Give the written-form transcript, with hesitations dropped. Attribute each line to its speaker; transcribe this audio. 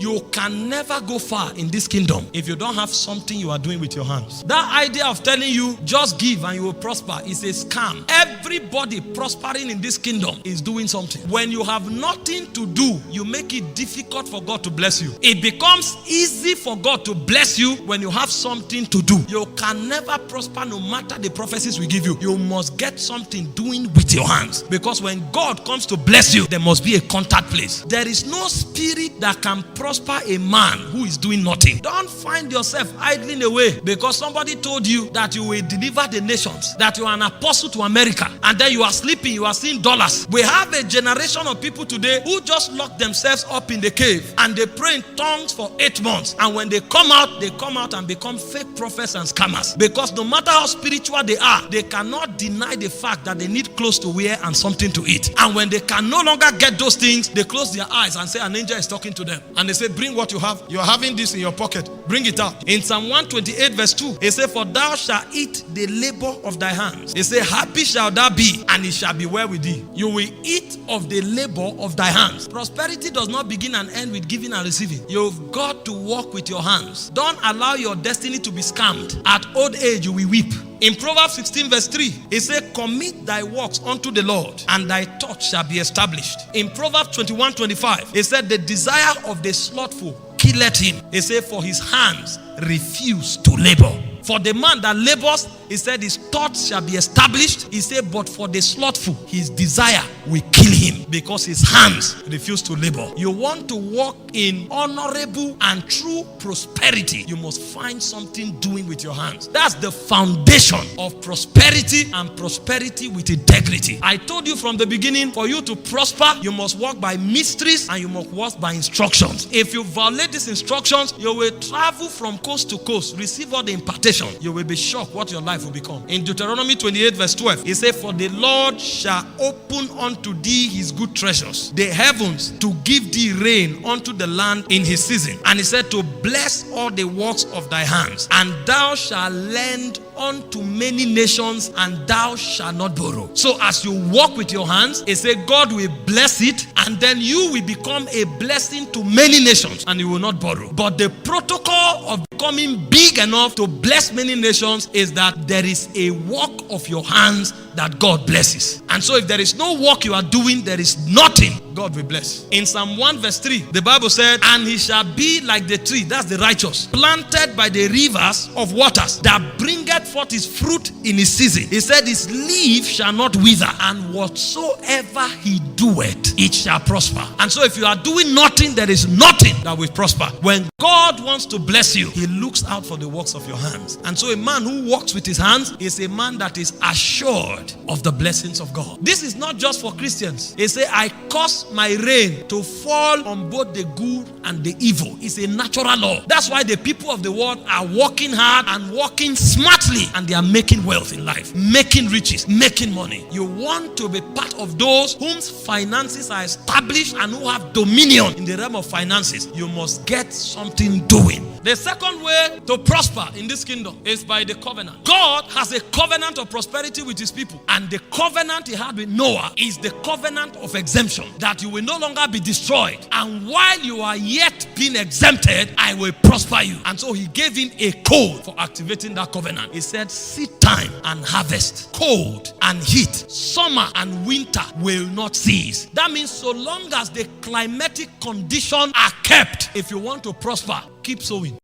Speaker 1: You can never go far in this kingdom if you don't have something you are doing with your hands. That idea of telling you just give and you will prosper is a scam. Everybody prospering in this kingdom is doing something. When you have nothing to do, you make it difficult for God to bless you. It becomes easy for God to bless you when you have something to do. You can never prosper no matter the prophecies we give you. You must get something doing with your hands, because when God comes to bless you, there must be a contact place. There is no spirit that can prosper a man who is doing nothing. Don't find yourself idling away because somebody told you that you will deliver the nations, that you are an apostle to America, and then you are sleeping, you are seeing dollars. We have a generation of people today who just lock themselves up in the cave and they pray in tongues for 8 months, and when they come out and become fake prophets and scammers, because no matter how spiritual they are, they cannot deny the fact that they need clothes to wear and something to eat. And when they can no longer get those things, they close their eyes and say an angel is talking to them, and they say, bring what you have. You're having this in your pocket, bring it out. In Psalm 128 verse 2, it says, for thou shalt eat the labor of thy hands. It says, happy shall thou be, and it shall be well with thee. You will eat of the labor of thy hands. Prosperity does not begin and end with giving and receiving. You've got to work with your hands. Don't allow your destiny to be scammed. At old age you will weep. In Proverbs 16 verse 3, it says, commit thy works unto the Lord, and thy thoughts shall be established. In Proverbs 21:25, it said, the desire of the slothful killeth him. It said, for his hands refuse to labor. For the man that labors, he said, his thoughts shall be established. He said, but for the slothful, his desire will kill him, because his hands refuse to labor. You want to walk in honorable and true prosperity, you must find something doing with your hands. That's the foundation of prosperity, and prosperity with integrity. I told you from the beginning, for you to prosper, you must walk by mysteries and you must walk by instructions. If you violate these instructions, you will travel from coast to coast, receive all the impartation. You will be shocked what your life will become. In Deuteronomy 28 verse 12, it says, for the Lord shall open unto thee his good treasures, the heavens, to give thee rain unto the land in his season. And he said, to bless all the works of thy hands, and thou shalt lend unto many nations, and thou shalt not borrow. So as you walk with your hands, it says God will bless it, and then you will become a blessing to many nations, and you will not borrow. But the protocol of becoming big enough to bless many nations is that there is a work of your hands that God blesses. And so if there is no work you are doing, there is nothing God will bless. In Psalm 1 verse 3, the Bible said, and he shall be like the tree, that's the righteous, planted by the rivers of waters, that bringeth forth his fruit in his season. He said, his leaf shall not wither, and whatsoever he doeth, it shall prosper. And so if you are doing nothing, there is nothing that will prosper. When God wants to bless you, he looks out for the works of your hands. And so a man who walks with his hands is a man that is assured of the blessings of God. This is not just for Christians. He said, I cause my rain to fall on both the good and the evil. It's a natural law. That's why the people of the world are working hard and working smartly, and they are making wealth in life, making riches, making money. You want to be part of those whose finances are established and who have dominion in the realm of finances. You must get something doing. The second way to prosper in this kingdom is by the covenant. God has a covenant of prosperity with his people, and the covenant he had with Noah is the covenant of exemption, that you will no longer be destroyed, and while you are yet being exempted, I will prosper you. And so he gave him a code for activating that covenant. He said, seed time and harvest, cold and heat, summer and winter will not cease. That means so long as the climatic conditions are kept, if you want to prosper, keep sowing.